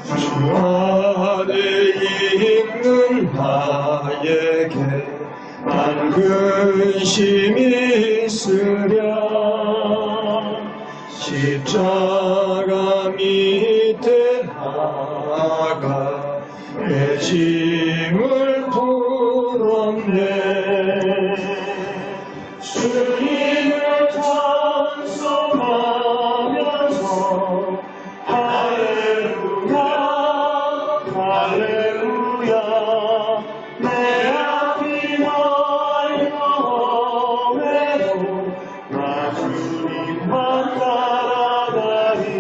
주 안에 있는 나에게 난 근심이 있으랴. 십자가 밑에 나가 내 짐을 풀었네. 주님을 찬송하면서 할렐루야 할렐루야. 내 앞이 멀고해도 나 주님만 따라가리.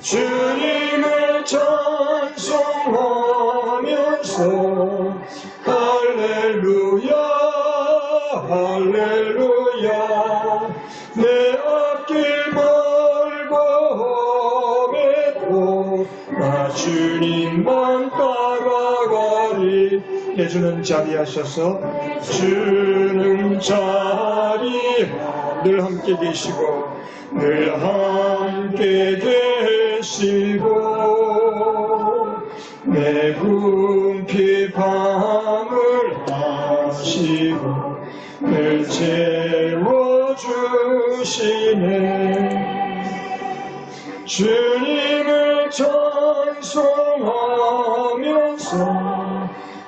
주님을 찬송하면서 할렐루야 할렐루야. 내 앞길 멀고 험해도 나 주님만 따라가리. 예주는 자비하셔서 주는 자리에 늘 함께 계시고 늘 함께 계시고 내 궁핍 밤을 하시고 늘 채워주시네. 주님을 찬송하면서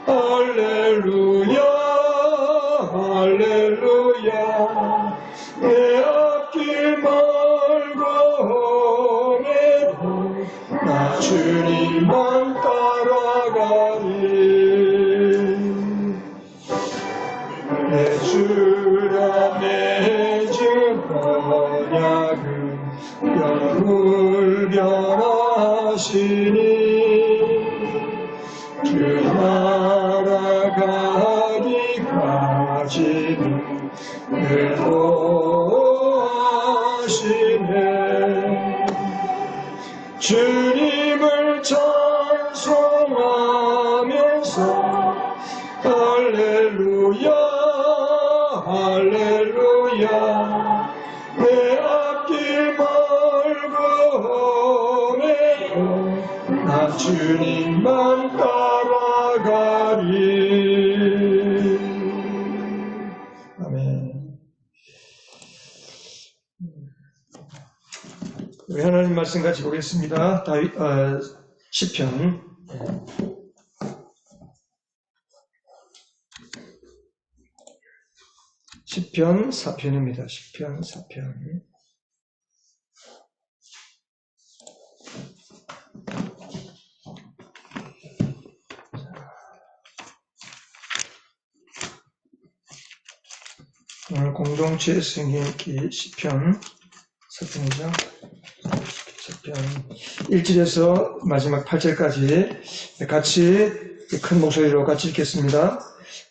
할렐루야 할렐루야. 내 앞길 멀고 험해도 나 주님만 따라가리. 내 주라 맺은 언약은 영불변하시니 그 나라 가기까지는 늘 도와시네. 주님을 찬송하면서 할렐루야 할렐루야. 내 앞길 멀고 험해도 나 주님만 따라가리. 아멘. 우리 하나님 말씀 같이 보겠습니다. 시편 4편입니다. 시편 4편. 오늘 공동체 승인기 시편 4편이죠. 시편 1절에서 마지막 8절까지 같이 큰 목소리로 같이 읽겠습니다.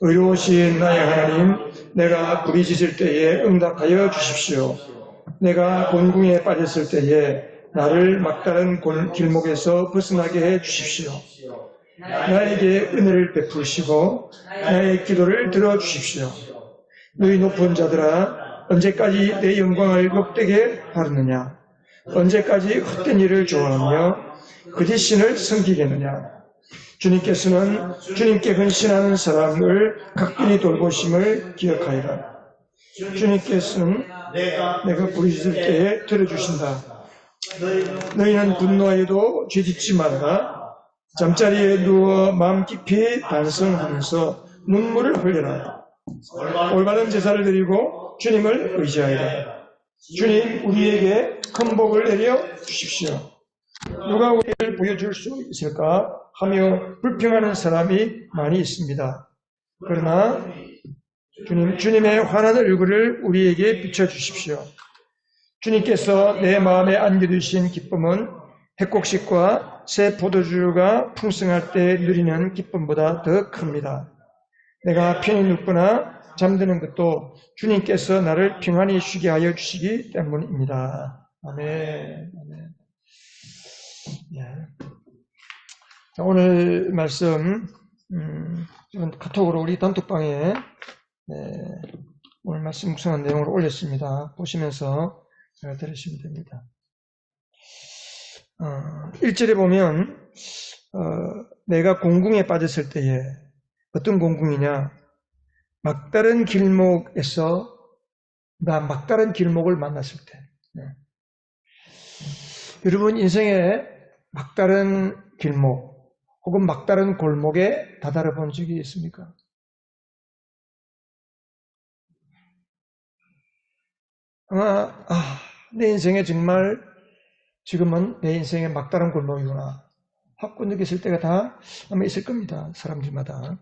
의로우신 나의 하나님, 내가 부르짖을 때에 응답하여 주십시오. 내가 곤궁에 빠졌을 때에 나를 막다른 길목에서 벗어나게 해 주십시오. 나에게 은혜를 베푸시고 나의 기도를 들어주십시오. 너희 높은 자들아, 언제까지 내 영광을 욕되게 바르느냐? 언제까지 헛된 일을 좋아하며 거짓 신을 섬기겠느냐? 주님께서는 주님께 헌신하는 사람을 각별히 돌보심을 기억하여라. 주님께서는 내가 부르짖을 때에 들어주신다. 너희는 분노하여도 죄짓지 말아라. 잠자리에 누워 마음 깊이 반성하면서 눈물을 흘려라. 올바른 제사를 드리고 주님을 의지하여라. 주님, 우리에게 큰 복을 내려 주십시오. 누가 우리를 보여줄 수 있을까 하며 불평하는 사람이 많이 있습니다. 그러나 주님의 환한 얼굴을 우리에게 비춰주십시오. 주님께서 내 마음에 안겨두신 기쁨은 백곡식과 새 포도주가 풍성할 때 누리는 기쁨보다 더 큽니다. 내가 편히 눕거나 잠드는 것도 주님께서 나를 평안히 쉬게 하여 주시기 때문입니다. 아멘. 아멘. 예. 자, 오늘 말씀 카톡으로 우리 단톡방에 오늘 말씀 묵상한 내용을 올렸습니다. 보시면서 들으시면 됩니다. 1절에 보면 내가 공궁에 빠졌을 때에 어떤 공궁이냐, 막다른 길목에서 나 막다른 길목을 만났을 때. 여러분 인생에 막다른 길목 혹은 막다른 골목에 다다라 본 적이 있습니까? 아마 내 인생에 정말 지금은 내 인생의 막다른 골목이구나 하고 느꼈을 때가 다 아마 있을 겁니다. 사람들마다.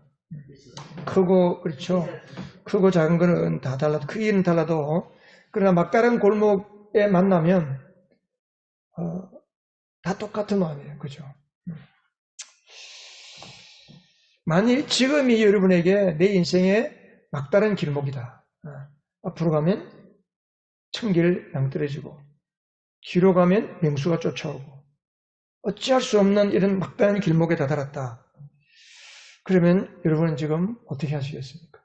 크고 그렇죠. 크고 작은 거는 다 달라도 크기는 달라도 그러나 막다른 골목에 만나면 다 똑같은 마음이에요. 그죠? 만일 지금이 여러분에게 내 인생의 막다른 길목이다. 앞으로 가면 천길 낭떠러지고 뒤로 가면 명수가 쫓아오고 어찌할 수 없는 이런 막다른 길목에 다다랐다. 그러면 여러분은 지금 어떻게 하시겠습니까?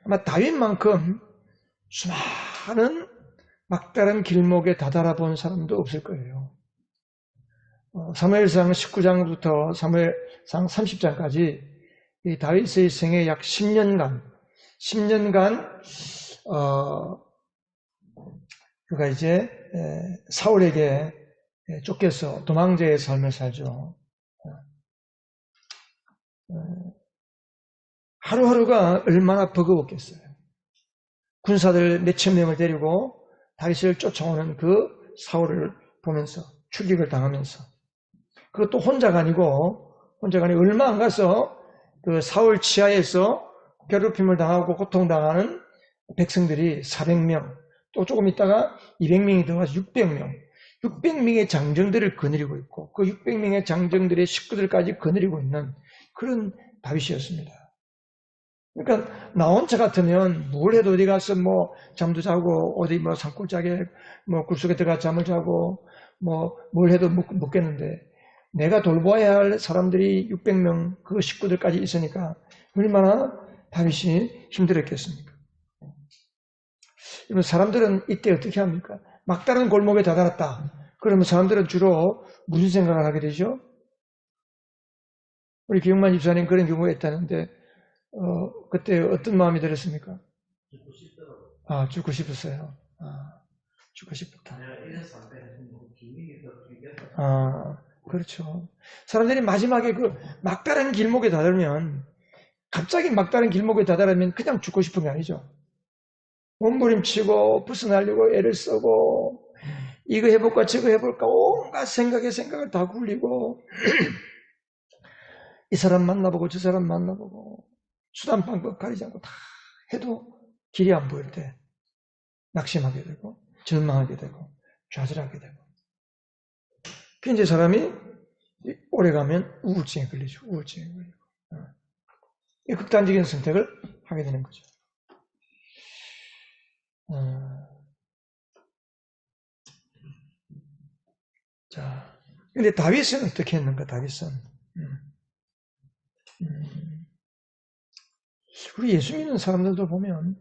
아마 다윗만큼 수많은 막다른 길목에 다다라 본 사람도 없을 거예요. 사무엘상 19장부터 사무엘상 30장까지 이 다윗의 생애 약 10년간 그가 이제 사울에게 쫓겨서 도망자의 삶을 살죠. 하루하루가 얼마나 버거웠겠어요. 군사들 몇천 명을 데리고 다윗을 쫓아오는 그 사울을 보면서 출격을 당하면서 그것도 혼자가 아니고 얼마 안 가서 그 사울 치하에서 괴롭힘을 당하고 고통당하는 백성들이 400명 또 조금 있다가 200명이 들어가서 600명의 장정들을 거느리고 있고 그 600명의 장정들의 식구들까지 거느리고 있는 그런 다윗이었습니다. 그러니까 나 혼자 같으면 뭘 해도 어디 가서 뭐 잠도 자고 어디 뭐 산골짜기에 뭐 굴속에 들어가 잠을 자고 뭐 뭘 해도 먹겠는데 내가 돌봐야 할 사람들이 600명 그 식구들까지 있으니까 얼마나 다윗이 힘들었겠습니까? 사람들은 이때 어떻게 합니까? 막다른 골목에 다다랐다. 그러면 사람들은 주로 무슨 생각을 하게 되죠? 우리 기영만 집사님 그런 경우가 있다는데 그때 어떤 마음이 들었습니까? 죽고 싶더라고요. 죽고 싶었어요. 죽고 싶었다. 내가 이래서 안 돼. 기믹이 더 길겠다. 그렇죠. 사람들이 마지막에 그 막다른 길목에 다다르면 갑자기 막다른 길목에 다다르면 그냥 죽고 싶은 게 아니죠. 몸부림치고 부스날리고 애를 쓰고 이거 해볼까 저거 해볼까 온갖 생각을 다 굴리고 이 사람 만나보고 저 사람 만나보고 수단 방법 가리지 않고 다 해도 길이 안 보일 때 낙심하게 되고 절망하게 되고 좌절하게 되고 그 이제 사람이 오래가면 우울증에 걸리죠. 우울증에 걸리고 이 극단적인 선택을 하게 되는 거죠. 자, 근데 다윗은 어떻게 했는가? 다윗은 우리 예수 믿는 사람들도 보면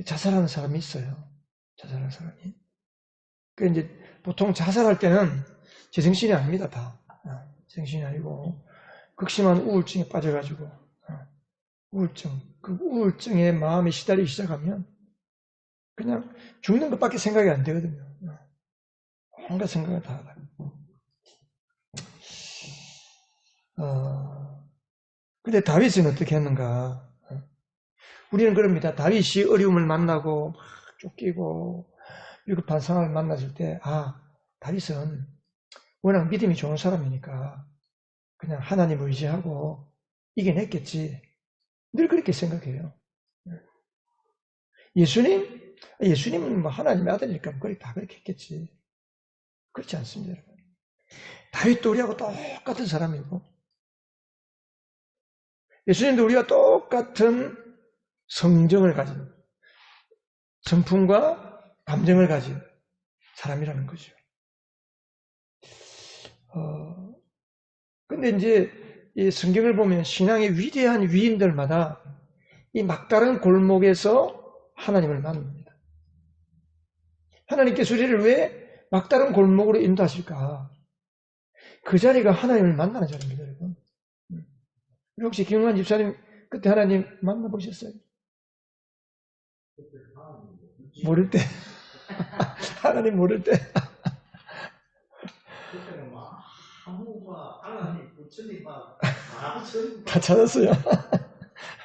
자살하는 사람이 있어요. 자살하는 사람이. 그 이제 보통 자살할 때는 제정신이 아닙니다. 다 제정신이 아니고 극심한 우울증에 빠져가지고 그 우울증에 마음이 시달리기 시작하면 그냥 죽는 것밖에 생각이 안 되거든요. 온갖 생각을 다 하다가. 근데 다윗은 어떻게 했는가? 우리는 그럽니다. 다윗이 어려움을 만나고 막 쫓기고 위급한 상황을 만났을 때 다윗은 워낙 믿음이 좋은 사람이니까 그냥 하나님을 의지하고 이겨냈겠지. 늘 그렇게 생각해요. 예수님은 뭐 하나님의 아들이니까 거의 다 그렇게 했겠지. 그렇지 않습니다, 여러분. 다윗도 우리하고 똑같은 사람이고 예수님도 우리가 똑같은 성정을 가진 성품과 감정을 가진 사람이라는 거죠. 근데 이제 이 성경을 보면 신앙의 위대한 위인들마다 이 막다른 골목에서 하나님을 만납니다. 하나님께서 우리를 왜 막다른 골목으로 인도하실까? 그 자리가 하나님을 만나는 자리입니다, 여러분. 혹시 김용환 집사님 그때 하나님 만나보셨어요? 모를 때. 하나님 모를 때. 그때는 막 한국과 하나님 부처님 막 다 찾았어요.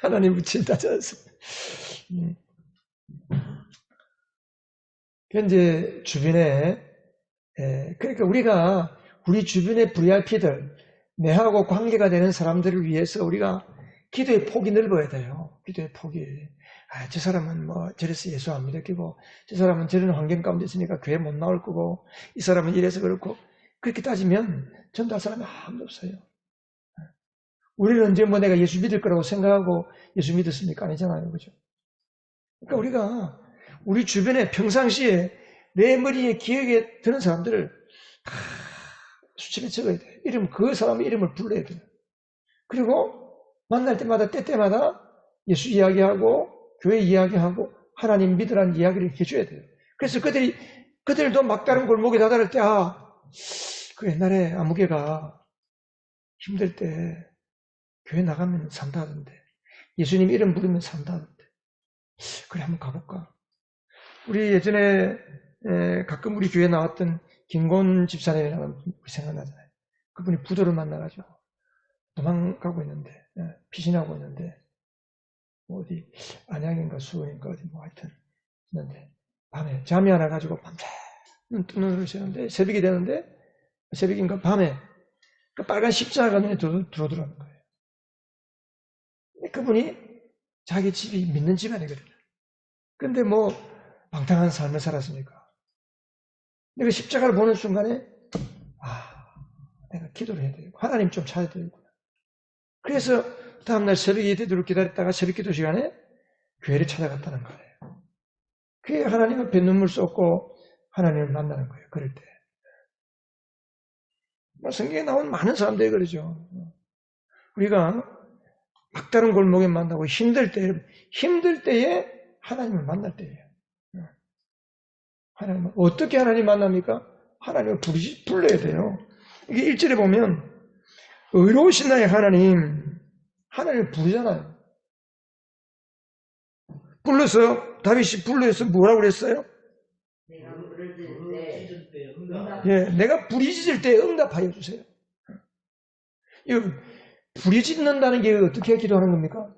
하나님 부처님 다 찾았어요. 현재 주변에 그러니까 우리가 우리 주변의 VIP들 내하고 관계가 되는 사람들을 위해서 우리가 기도의 폭이 넓어야 돼요. 기도의 폭이. 저 사람은 뭐 저래서 예수 안 믿었고 저 사람은 저런 환경 가운데 있으니까 교회 못 나올 거고 이 사람은 이래서 그렇고 그렇게 따지면 전도할 사람이 아무도 없어요. 우리는 언제 뭐 내가 예수 믿을 거라고 생각하고 예수 믿었습니까? 아니잖아요. 그죠? 그러니까 우리가 우리 주변에 평상시에 내 머리에 기억에 드는 사람들을 수첩에 적어야 돼요. 그 사람의 이름을 불러야 돼요. 그리고 만날 때마다 때때마다 예수 이야기하고 교회 이야기하고 하나님 믿으라는 이야기를 해줘야 돼요. 그래서 그들도 막다른 골목에 다다를 때 그 옛날에 아무개가 힘들 때 교회 나가면 산다던데 예수님 이름 부르면 산다던데 그래 한번 가볼까? 우리 예전에 가끔 우리 교회 나왔던 김곤 집사님이라는 분이 생각나잖아요. 그분이 부도를 만나가지고 도망가고 있는데 피신하고 있는데 어디 안양인가 수원인가 어디 뭐 하여튼 있는데 밤에 잠이 안 와가지고 밤새 눈을 뜨시는데 새벽이 되는데 새벽인가 밤에 그 빨간 십자가가 눈에 들어오더라는 거예요. 그분이 자기 집이 믿는 집안이거든요. 근데 뭐 방탕한 삶을 살았으니까 내가 십자가를 보는 순간에 내가 기도를 해야 되고 하나님 좀 찾아야 되겠구나. 그래서 다음날 새벽이 되도록 기다렸다가 새벽 기도 시간에 교회를 찾아갔다는 거예요. 그게 하나님 앞에 눈물 쏟고 하나님을 만나는 거예요. 그럴 때. 성경에 나온 많은 사람들이 그러죠. 우리가 막다른 골목에 만나고 힘들 때에 하나님을 만날 때예요. 하나님 어떻게 하나님 만납니까? 하나님을 불러야 돼요. 이게 1절에 보면 의로우신 나의 하나님을 부르잖아요. 다윗이 불러서 뭐라고 그랬어요? 내가 부르짖을 때 응답하여 주세요. 부르짖는다는 게 어떻게 기도하는 겁니까?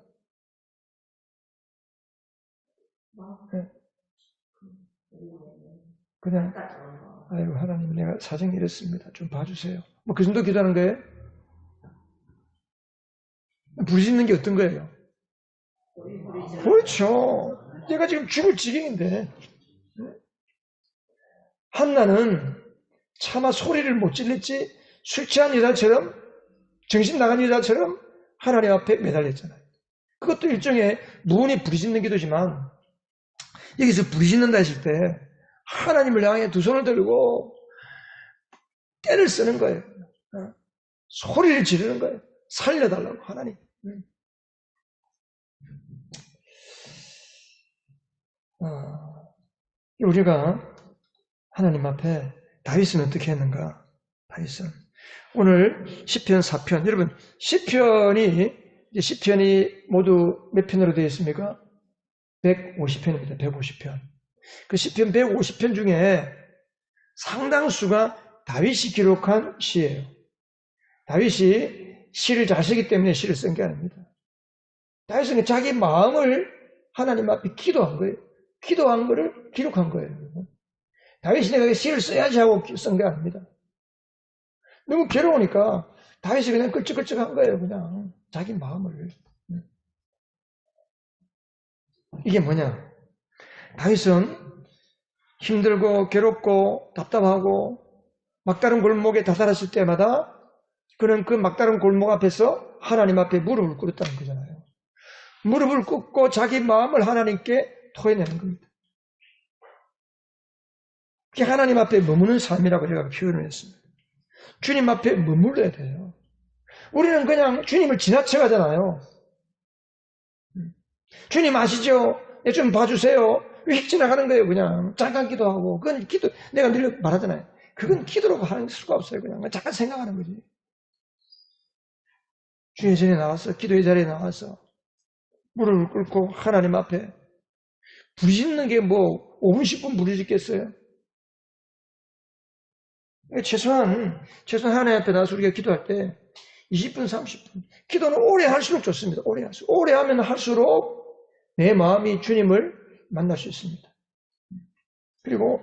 그냥 아이고 하나님 내가 사정이 이렇습니다. 좀 봐주세요. 뭐 그 정도 기도하는 거예요? 부르짖는 게 어떤 거예요? 그렇죠. 내가 지금 죽을 지경인데 한나는 차마 소리를 못 질렀지 술 취한 여자처럼 정신 나간 여자처럼 하나님 앞에 매달렸잖아요. 그것도 일종의 무언이 부르짖는 기도지만 여기서 부르짖는다 했을 때 하나님을 향해 두 손을 들고 떼를 쓰는 거예요. 소리를 지르는 거예요. 살려달라고 하나님. 우리가 하나님 앞에 다윗은 어떻게 했는가? 다윗은 오늘 시편 4편 여러분 시편이 모두 몇 편으로 되어 있습니까? 150편입니다. 150편. 그 시편 150편 중에 상당수가 다윗이 기록한 시예요. 다윗이 시를 잘 쓰기 때문에 시를 쓴 게 아닙니다. 다윗은 자기 마음을 하나님 앞에 기도한 거예요. 기도한 거를 기록한 거예요. 다윗이 내가 시를 써야지 하고 쓴 게 아닙니다. 너무 괴로우니까 다윗이 그냥 끌적끌적한 거예요. 그냥 자기 마음을. 이게 뭐냐? 다윗은 힘들고 괴롭고 답답하고 막다른 골목에 다다랐을 때마다 그는 그 막다른 골목 앞에서 하나님 앞에 무릎을 꿇었다는 거잖아요. 무릎을 꿇고 자기 마음을 하나님께 토해내는 겁니다. 그게 하나님 앞에 머무는 삶이라고 제가 표현을 했습니다. 주님 앞에 머물러야 돼요. 우리는 그냥 주님을 지나쳐가잖아요. 주님 아시죠? 좀 봐주세요. 휙 지나가는 거예요. 그냥 잠깐 기도하고. 그건 기도, 내가 늘 말하잖아요. 그건 기도라고 하는 수가 없어요. 그냥 잠깐 생각하는 거지. 주의 전에 나와서 기도의 자리에 나와서 무릎을 꿇고 하나님 앞에 부르짖는 게 뭐 5분 10분 부르짖겠어요? 최소한 하나님 앞에 나와서 우리가 기도할 때 20분 30분 기도는 오래 할수록 좋습니다. 오래 하면 할수록 내 마음이 주님을 만날 수 있습니다. 그리고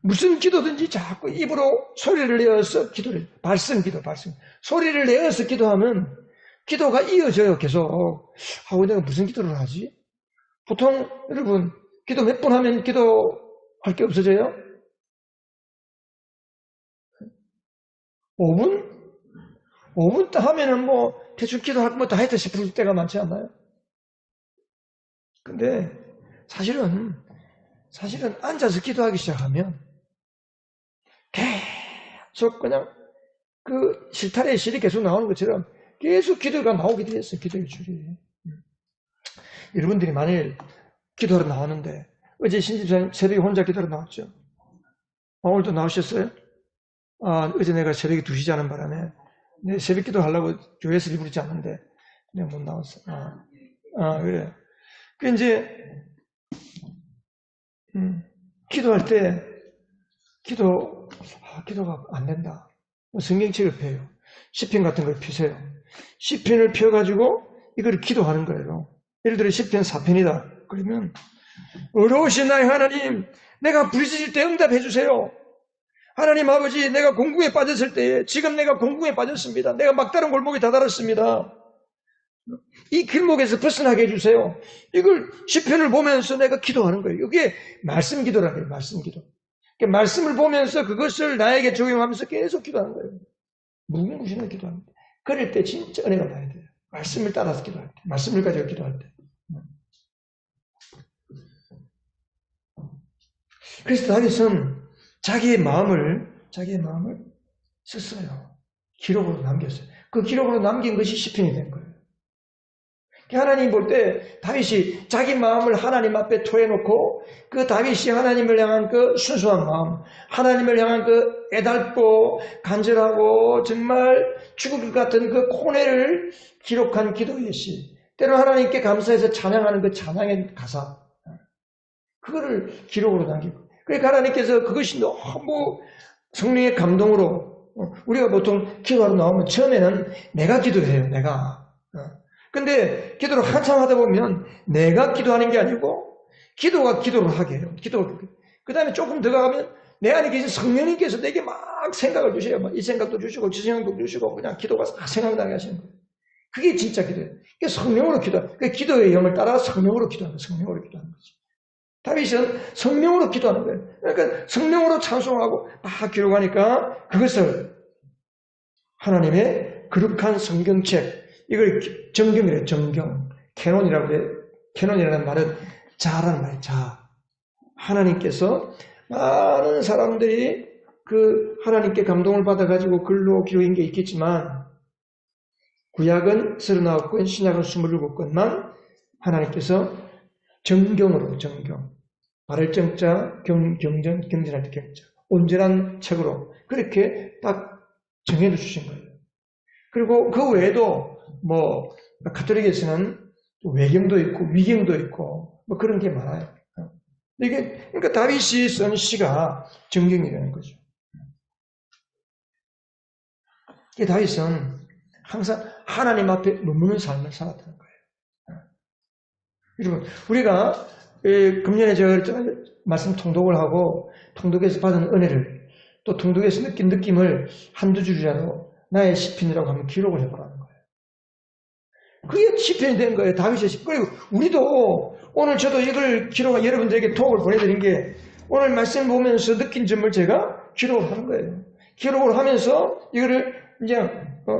무슨 기도든지 자꾸 입으로 소리를 내어서 기도를 발성기도 소리를 내어서 기도하면 기도가 이어져요. 계속. 내가 무슨 기도를 하지? 보통 여러분 기도 몇 번 하면 기도할 게 없어져요? 5분? 5분 딱 하면은 뭐 대충 기도할 거 다 했다 싶을 때가 많지 않나요? 근데 사실은 앉아서 기도하기 시작하면 계속 그냥 그 실타래의 실이 계속 나오는 것처럼 계속 기도가 나오게 돼 있어요. 기도의 줄이. 여러분들이 만일 기도하러 나왔는데 어제 신집사님 새벽에 혼자 기도하러 나왔죠? 오늘도 나오셨어요? 어제 내가 새벽에 2시 자는 바람에 새벽 기도 하려고 교회에서 일부러 잤는데 내가 못 나왔어. 그래. 그 이제 기도할 때 기도가 안 된다. 성경책을 펴요. 시편 같은 걸 펴세요. 시편을 펴가지고 이걸 기도하는 거예요. 예를 들어 시편 4편이다. 그러면 어려우신 나의 하나님, 내가 부르짖을 때 응답해 주세요. 하나님 아버지, 내가 공궁에 빠졌을 때에 지금 내가 공궁에 빠졌습니다. 내가 막다른 골목에 다다랐습니다. 이 길목에서 벗어나게 해주세요. 이걸 시편을 보면서 내가 기도하는 거예요. 이게 말씀 기도라는 거예요. 말씀 기도. 그러니까 말씀을 보면서 그것을 나에게 적용하면서 계속 기도하는 거예요. 무궁무진하게 기도합니다. 그럴 때 진짜 은혜가 많이 돼요. 말씀을 따라서 기도할 때. 말씀을 가지고 기도할 때. 그래서 다윗은 자기의 마음을 썼어요. 기록으로 남겼어요. 그 기록으로 남긴 것이 시편이 된 거예요. 하나님 볼 때 다윗이 자기 마음을 하나님 앞에 토해놓고 그 다윗이 하나님을 향한 그 순수한 마음, 하나님을 향한 그 애달고 간절하고 정말 죽을 것 같은 그 고뇌를 기록한 기도의 시, 때로 하나님께 감사해서 찬양하는 그 찬양의 가사, 그거를 기록으로 남기고, 그러니까 하나님께서 그것이 너무 성령의 감동으로, 우리가 보통 기도하러 나오면 처음에는 내가 기도해요. 내가. 근데 기도를 한참 하다 보면 내가 기도하는 게 아니고 기도가 기도를 하게 해요. 그 다음에 조금 더 가면 내 안에 계신 성령님께서 내게 막 생각을 주셔요. 이 생각도 주시고 저 생각도 주시고 그냥 기도가 막 생각나게 하시는 거예요. 그게 진짜 기도예요. 그게 성령으로 기도하는 거예요. 기도의 영을 따라 성령으로 기도하는 거예요. 성령으로 기도하는 거죠. 다윗은 성령으로 기도하는 거예요. 그러니까 성령으로 찬송하고 막 기록하니까 그것을 하나님의 거룩한 성경책, 이걸 정경이래요. 정경. 캐논이라고 그래요. 캐논이라는 말은 자라는 말이에요. 자. 하나님께서 많은 사람들이 그 하나님께 감동을 받아가지고 글로 기록한 게 있겠지만 구약은 39권, 신약은 27권만 하나님께서 정경으로, 정경. 바를 정자, 경전, 경전할 때 경자. 온전한 책으로 그렇게 딱 정해져 주신 거예요. 그리고 그 외에도 뭐 가톨릭에서는 외경도 있고 위경도 있고 뭐 그런 게 많아요. 이게 그러니까 다윗이 쓴 시가 정경이라는 거죠. 이 다윗은 항상 하나님 앞에 머무는 삶을 살았다는 거예요. 여러분, 우리가 금년에 제가 말씀 통독을 하고 통독에서 받은 은혜를 또 통독에서 느낀 느낌을 한두 줄이라도 나의 시편이라고 하면 기록을 해보라는 거예요. 그게 시편이 된 거예요. 다윗의 시편. 그리고 우리도 오늘 저도 이걸 기록한 여러분들에게 톡을 보내드린 게 오늘 말씀 보면서 느낀 점을 제가 기록을 하는 거예요. 기록을 하면서 이거를 이제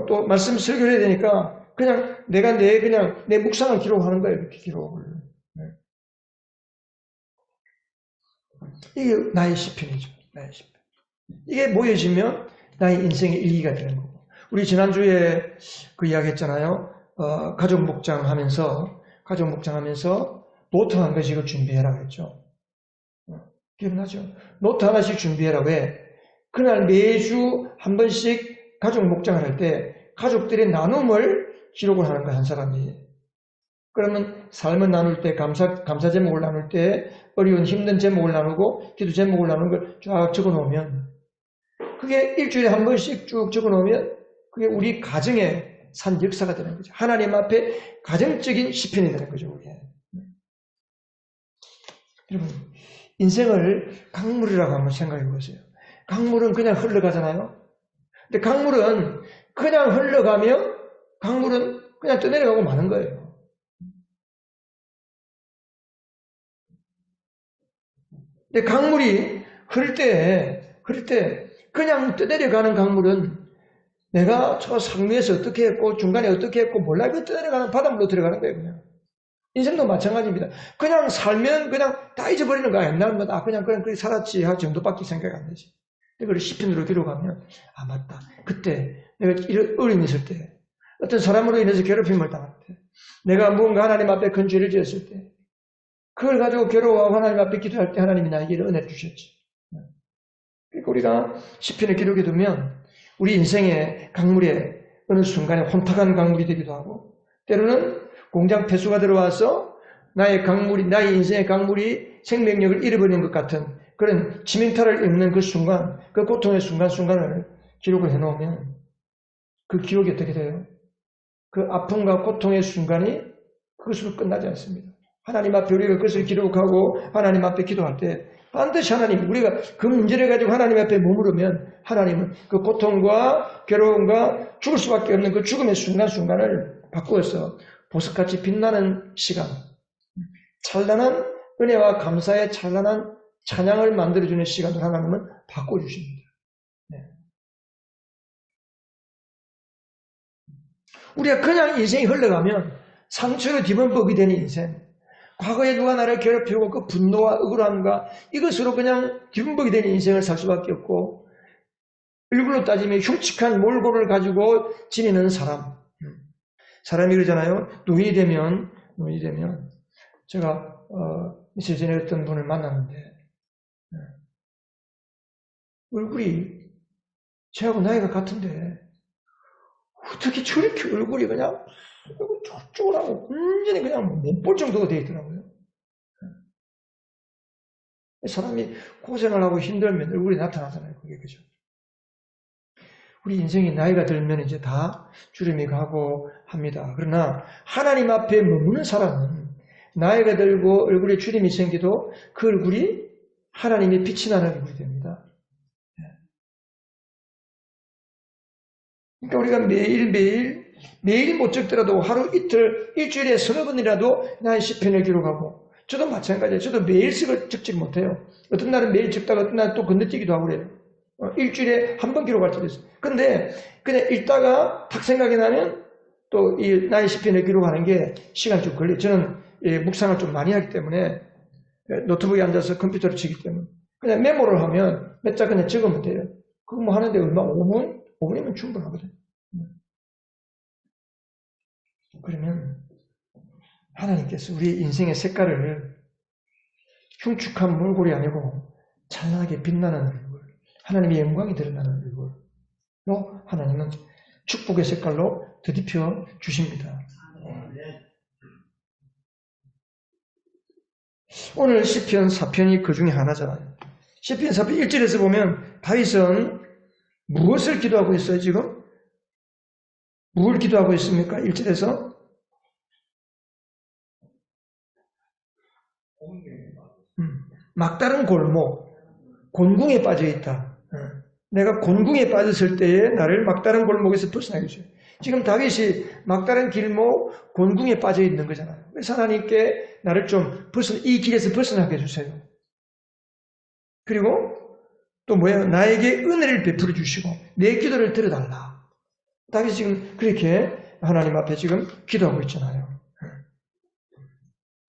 또 말씀 설교를 해야 되니까 그냥 내가 내 묵상을 기록하는 거예요. 이렇게 기록을. 네. 이게 나의 시편이죠. 나의 시편. 이게 모여지면 나의 인생의 일기가 되는 거고. 우리 지난주에 그 이야기 했잖아요. 가족 목장하면서 노트 한 권씩을 준비해라 했죠. 기억나죠? 노트 하나씩 준비해라. 왜? 그날 매주 한 번씩 가족 목장을 할 때 가족들의 나눔을 기록을 하는 거야, 한 사람이. 그러면 삶을 나눌 때, 감사 제목을 나눌 때, 어려운 힘든 제목을 나누고, 기도 제목을 나누는 걸 쫙 적어 놓으면, 그게 일주일에 한 번씩 쭉 적어 놓으면, 그게 우리 가정의 산 역사가 되는 거죠. 하나님 앞에 가정적인 시편이 되는 거죠, 그게. 여러분, 인생을 강물이라고 한번 생각해 보세요. 강물은 그냥 흘러가잖아요. 근데 강물은 그냥 흘러가면 강물은 그냥 떠내려가고 마는 거예요. 근데 강물이 흐를 때 그냥 떠내려가는 강물은 내가 저 상류에서 어떻게 했고 중간에 어떻게 했고 몰라. 그 떠내려가는 바닷물로 들어가는 거예요. 그냥. 인생도 마찬가지입니다. 그냥 살면 그냥 다 잊어버리는 거야. 옛날은 그냥 그렇게 살았지 할 정도밖에 생각이 안 나지. 이걸 시편으로 기록하면 맞다. 그때 내가 어려움이 있을 때 어떤 사람으로 인해서 괴롭힘을 당할 때 내가 뭔가 하나님 앞에 큰 죄를 지었을 때 그걸 가지고 괴로워하고 하나님 앞에 기도할 때 하나님이 나에게 은혜 주셨지. 그러니까 우리가 시편을 기록해 두면 우리 인생의 강물에 어느 순간에 혼탁한 강물이 되기도 하고 때로는 공장 폐수가 들어와서 나의 인생의 강물이 생명력을 잃어버리는 것 같은 그런 치명타를 입는 그 순간, 그 고통의 순간순간을 기록을 해놓으면 그 기록이 어떻게 돼요? 그 아픔과 고통의 순간이 그것으로 끝나지 않습니다. 하나님 앞에 우리가 그것을 기록하고 하나님 앞에 기도할 때 반드시 우리가 그 문제를 가지고 하나님 앞에 머무르면 하나님은 그 고통과 괴로움과 죽을 수밖에 없는 그 죽음의 순간순간을 바꾸어서 보석같이 빛나는 시간, 찬란한 은혜와 감사의 찬란한 찬양을 만들어주는 시간을 하나님은 바꿔주십니다. 네. 우리가 그냥 인생이 흘러가면 상처로 뒤범벅이 되는 인생, 과거에 누가 나를 괴롭히고 그 분노와 억울함과 이것으로 그냥 뒤범벅이 되는 인생을 살 수밖에 없고 얼굴로 따지면 흉측한 몰골을 가지고 지내는 사람이 그러잖아요. 노인이 되면 제가 며칠 전에 어떤 분을 만났는데 얼굴이 저하고 나이가 같은데 어떻게 저렇게 얼굴이 그냥 쫄쫄하고 완전히 그냥 못 볼 정도가 되어 있더라고요. 사람이 고생을 하고 힘들면 얼굴이 나타나잖아요. 그게 그죠? 우리 인생이 나이가 들면 이제 다 주름이 가고 합니다. 그러나 하나님 앞에 머무는 사람은 나이가 들고 얼굴에 주름이 생기도 그 얼굴이 하나님의 빛이 나는 얼굴이 됩니다. 그러니까 우리가 매일 못 적더라도 하루 이틀 일주일에 서너 번이라도 나의 시편을 기록하고 저도 마찬가지예요. 저도 매일 적지 못해요. 어떤 날은 매일 적다가 어떤 날은 또 건너뛰기도 하고 그래요. 일주일에 한 번 기록할 때도 있어요. 그런데 그냥 읽다가 탁 생각이 나면 또 이 나의 시편을 기록하는 게 시간이 좀 걸려요. 저는 묵상을 좀 많이 하기 때문에 노트북에 앉아서 컴퓨터를 치기 때문에 그냥 메모를 하면 몇 자 그냥 적으면 돼요. 그거 뭐 하는데 얼마? 5분이면 충분하거든요. 그러면 하나님께서 우리 인생의 색깔을 흉측한 몰골이 아니고 찬란하게 빛나는 얼굴, 하나님의 영광이 드러나는 얼굴로 하나님은 축복의 색깔로 드디펴 주십니다. 오늘 시편 4편이 그 중에 하나잖아요. 시편 4편 1절에서 보면 다윗은 무엇을 기도하고 있어요 지금? 뭘 기도하고 있습니까? 1절에서 막다른 골목, 곤궁에 빠져 있다. 내가 곤궁에 빠졌을 때에 나를 막다른 골목에서 벗어나게 해줘요. 지금 다윗이 막다른 길목, 곤궁에 빠져 있는 거잖아요. 그래서 하나님께 나를 좀 이 길에서 벗어나게 해주세요. 그리고 또 뭐야? 나에게 은혜를 베풀어 주시고 내 기도를 들어달라. 다윗이 지금 그렇게 하나님 앞에 지금 기도하고 있잖아요.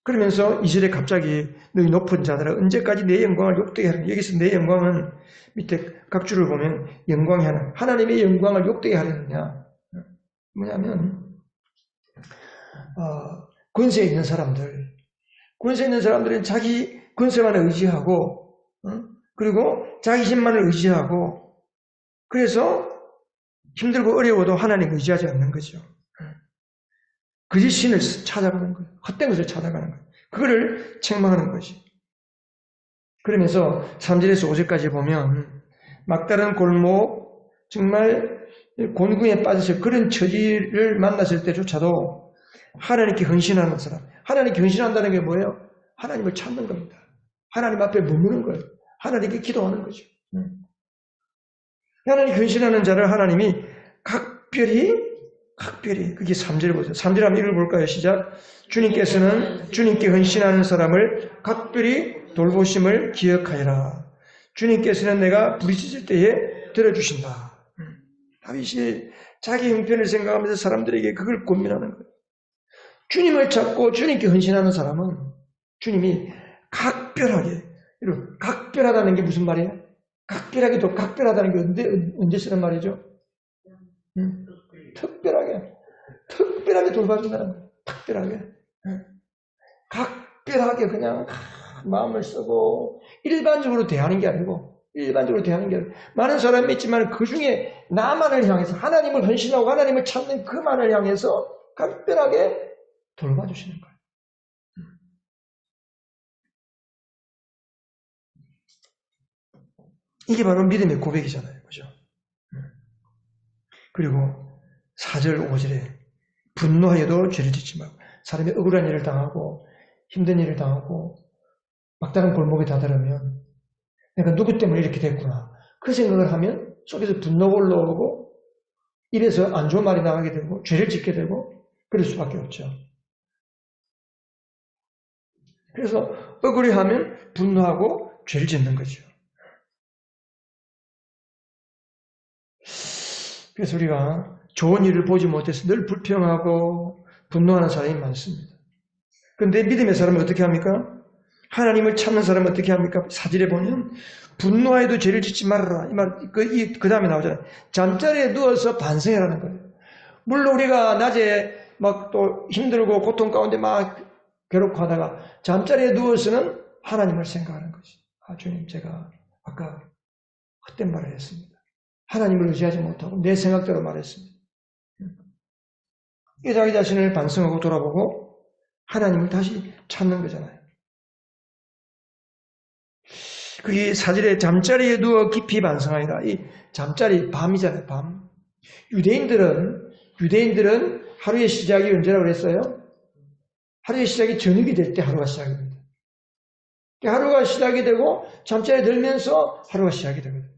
그러면서 2절에 갑자기 너희 높은 자들아 언제까지 내 영광을 욕되게 하느냐. 여기서 내 영광은 밑에 각주를 보면 영광이 하나님의 영광을 욕되게 하려느냐. 뭐냐면 권세 있는 사람들은 자기 권세만을 의지하고 그리고 자기 힘만을 의지하고 그래서 힘들고 어려워도 하나님 의지하지 않는 거죠. 거짓 신을 찾아가는 거예요. 헛된 것을 찾아가는 거예요. 그거를 책망하는 것이. 그러면서 3절에서 5절까지 보면 막다른 골목 정말 곤궁에 빠져서 그런 처지를 만났을 때조차도 하나님께 헌신하는 사람. 하나님께 헌신한다는 게 뭐예요? 하나님을 찾는 겁니다. 하나님 앞에 머무는 거예요. 하나님께 기도하는 거죠. 하나님 헌신하는 자를 하나님이 각별히 그게 3절에 보세요. 3절 한번 읽어볼까요? 시작. 주님께서는 주님께 헌신하는 사람을 각별히 돌보심을 기억하여라. 주님께서는 내가 부르짖을 때에 들어주신다. 다윗이 자기 형편을 생각하면서 사람들에게 그걸 고민하는 거예요. 주님을 찾고 주님께 헌신하는 사람은 주님이 각별하게, 각별하다는 게 무슨 말이에요? 각별하게도 각별하다는 게 언제 쓰는 말이죠? 특별하게 돌봐준다는 거예요. 특별하게. 각별하게 그냥 마음을 쓰고 일반적으로 대하는 게 아니고 많은 사람이 있지만 그 중에 나만을 향해서 하나님을 헌신하고 하나님을 찾는 그만을 향해서 각별하게 돌봐주시는 거예요. 이게 바로 믿음의 고백이잖아요. 그죠? 그리고 4절, 5절에 분노하여도 죄를 짓지 말고 사람이 억울한 일을 당하고 힘든 일을 당하고 막다른 골목에 다다르면 내가 누구 때문에 이렇게 됐구나. 그 생각을 하면 속에서 분노가 올라오고 입에서 안 좋은 말이 나가게 되고 죄를 짓게 되고 그럴 수밖에 없죠. 그래서 억울해하면 분노하고 죄를 짓는 거죠. 그래서 우리가 좋은 일을 보지 못해서 늘 불평하고 분노하는 사람이 많습니다. 그런데 믿음의 사람은 어떻게 합니까? 하나님을 찾는 사람은 어떻게 합니까? 4절에 보면 분노하여도 죄를 짓지 말아라. 이 말, 그 다음에 나오잖아요. 잠자리에 누워서 반성해라는 거예요. 물론 우리가 낮에 막 또 힘들고 고통 가운데 막 괴롭고 하다가 잠자리에 누워서는 하나님을 생각하는 것이. 주님, 제가 아까 헛된 말을 했습니다. 하나님을 의지하지 못하고 내 생각대로 말했습니다. 이 자기 자신을 반성하고 돌아보고 하나님을 다시 찾는 거잖아요. 그게 4절에 잠자리에 누워 깊이 반성하니라. 이 잠자리 밤이잖아요. 밤. 유대인들은 하루의 시작이 언제라고 그랬어요? 하루의 시작이 저녁이 될 때 하루가 시작이 됩니다. 하루가 시작이 되고 잠자리에 들면서 하루가 시작이 되거든요.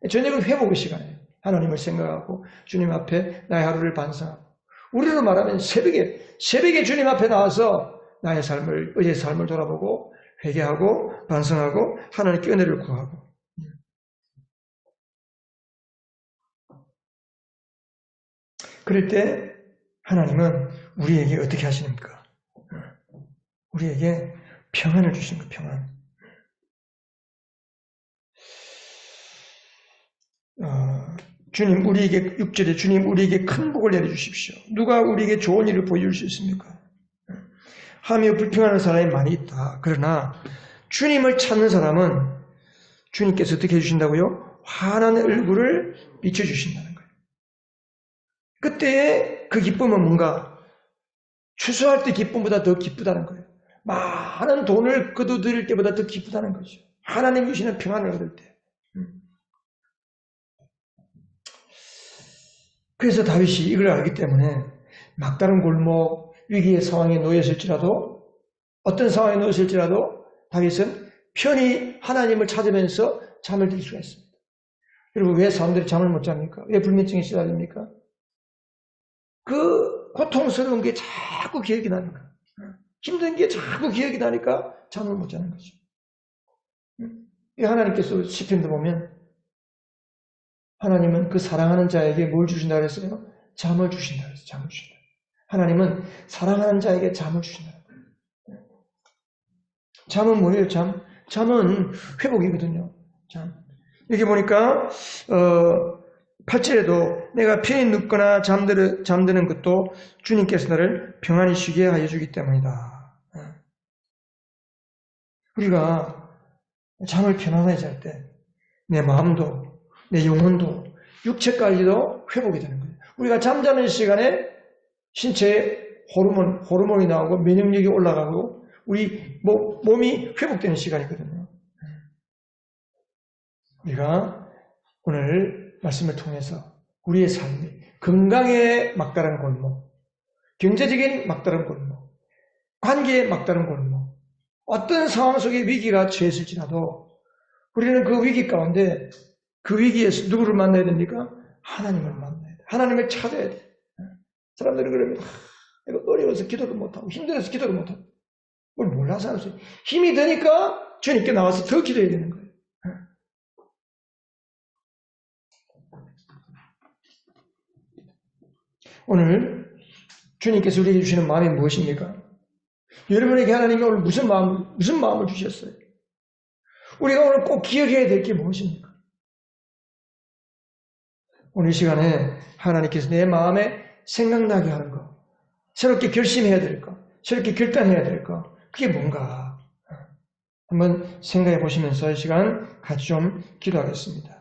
저녁은 회복의 시간이에요. 하나님을 생각하고 주님 앞에 나의 하루를 반성하고 우리로 말하면 새벽에 주님 앞에 나와서 나의 삶을 어제의 삶을 돌아보고 회개하고 반성하고 하나님께 은혜를 구하고 그럴 때 하나님은 우리에게 어떻게 하시는가? 우리에게 평안을 주시는 거예요. 평안. 주님 우리에게 6절에 주님 우리에게 큰 복을 내려주십시오. 누가 우리에게 좋은 일을 보여줄 수 있습니까? 하며 불평하는 사람이 많이 있다. 그러나 주님을 찾는 사람은 주님께서 어떻게 해주신다고요? 환한 얼굴을 비춰주신다는 거예요. 그때의 그 기쁨은 뭔가 추수할 때 기쁨보다 더 기쁘다는 거예요. 많은 돈을 거두들 때보다 더 기쁘다는 거죠. 하나님 주시는 평안을 얻을 때. 그래서 다윗이 이걸 알기 때문에 막다른 골목 위기의 상황에 놓였을지라도 어떤 상황에 놓였을지라도 다윗은 편히 하나님을 찾으면서 잠을 들 수가 있습니다. 그리고 왜 사람들이 잠을 못 잡니까? 왜 불면증에 시달립니까? 그 고통스러운 게 자꾸 기억이 나니까 힘든 게 자꾸 기억이 나니까 잠을 못 자는 거죠. 하나님께서 시편도 보면 하나님은 그 사랑하는 자에게 뭘 주신다 그랬어요? 잠을 주신다 그랬어요. 잠을 주신다. 하나님은 사랑하는 자에게 잠을 주신다. 잠은 뭐예요? 잠은 회복이거든요. 잠. 여기 보니까 8절에도 내가 편히 눕거나 잠드는 것도 주님께서 나를 평안히 쉬게 하여 주기 때문이다. 우리가 잠을 편안하게 잘 때 내 마음도 내 영혼도 육체까지도 회복이 되는 거예요. 우리가 잠자는 시간에 신체에 호르몬이 나오고 면역력이 올라가고 우리 몸이 회복되는 시간이거든요. 우리가 오늘 말씀을 통해서 우리의 삶이 건강에 막다른 골목, 경제적인 막다른 골목, 관계에 막다른 골목, 어떤 상황 속에 위기가 처했을지라도 우리는 그 위기 가운데 그 위기에서 누구를 만나야 됩니까? 하나님을 만나야 돼. 하나님을 찾아야 돼. 사람들이 그러면 내가 어려워서 기도를 못하고 힘들어서 기도를 못하고 뭘 몰라서 하는 거예요. 힘이 드니까 주님께 나와서 더 기도해야 되는 거예요. 오늘 주님께서 우리에게 주시는 마음이 무엇입니까? 여러분에게 하나님이 오늘 무슨 마음을 주셨어요? 우리가 오늘 꼭 기억해야 될 게 무엇입니까? 오늘 이 시간에 하나님께서 내 마음에 생각나게 하는 것, 새롭게 결심해야 될 것, 새롭게 결단해야 될 것, 그게 뭔가 한번 생각해 보시면서 이 시간 같이 좀 기도하겠습니다.